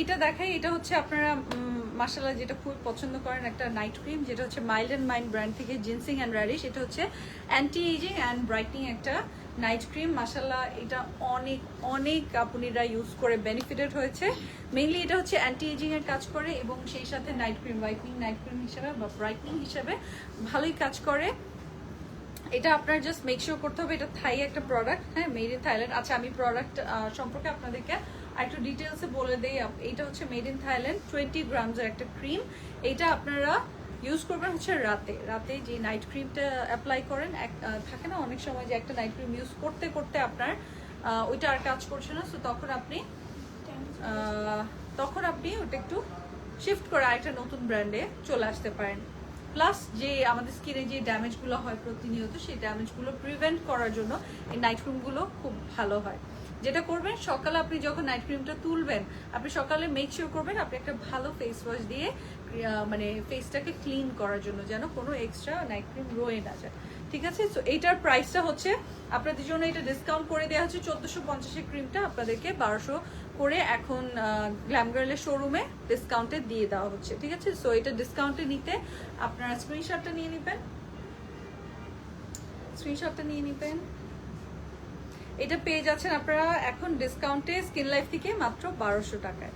এটা দেখাই, এটা হচ্ছে আপনারা মাশাআল্লাহ যেটা খুব পছন্দ করেন একটা নাইট ক্রিম, যেটা হচ্ছে মাইল্ড অ্যান্ড মাইন্ড ব্র্যান্ড থেকে জিনসিং অ্যান্ড র্যাডিশ। এটা হচ্ছে অ্যান্টি এজিং অ্যান্ড ব্রাইটনিং একটা নাইট ক্রিম। মাশাআল্লাহ এটা অনেক অনেক আপুনিরা ইউজ করে বেনিফিটেড হয়েছে। মেইনলি এটা হচ্ছে অ্যান্টি এজিং এর কাজ করে এবং সেই সাথে night cream whitening night cream হিসেবে বা ব্রাইটনিং হিসেবে ভালোই কাজ করে। এটা আপনার জাস্ট মেক শিওর করতে হবে এটা থাই একটা প্রোডাক্ট, হ্যাঁ, মেড ইন থাইল্যান্ড। আচ্ছা আমি প্রোডাক্ট সম্পর্কে আপনাদেরকে একটু ডিটেলসে বলে দেই। এটা হচ্ছে মেড ইন থাইল্যান্ড 20 গ্রামসের একটা ক্রিম। এটা আপনারা ইউজ করবেন হচ্ছে রাতে রাতে যে নাইট ক্রিমটা অ্যাপ্লাই করেন, থাকে না অনেক সময় যে একটা নাইট ক্রিম ইউজ করতে করতে আপনার ওইটা আর কাজ করছে না, সো তখন আপনি ওটা একটু শিফট করে আরেকটা নতুন ব্র্যান্ডে চলে আসতে পারেন। প্লাস যে আমাদের স্কিনে যে ড্যামেজগুলো হয় প্রতিনিয়ত, সেই ড্যামেজগুলো প্রিভেন্ট করার জন্য এই নাইট ক্রিমগুলো খুব ভালো হয়। যেটা করবেন সকালে আপনি যখন নাইট ক্রিমটা তুলবেন, আপনি সকালে মেক শিওর করবেন আপনি একটা ভালো ফেস ওয়াশ দিয়ে মানে ফেসটাকে ক্লিন করার জন্য, যেন কোনো এক্সট্রা নাইট ক্রিম রয়ে না যায়। ঠিক আছে, সো এইটার প্রাইসটা হচ্ছে আপনাদের জন্য এটা ডিসকাউন্ট করে দেওয়া হচ্ছে 1450 ক্রিমটা আপনাদেরকে 1200 করে এখন গ্ল্যাম গার্লের শোরুমে ডিসকাউন্টে দিয়ে দেওয়া হচ্ছে। ঠিক আছে, সো এটা ডিসকাউন্টে নিতে আপনারা স্ক্রিনশটটা নিয়ে নেবেন। এটা পেয়ে যাচ্ছেন আপনারা এখন ডিসকাউন্টে স্কিন লাইফ থেকে মাত্র 1200 টাকায়।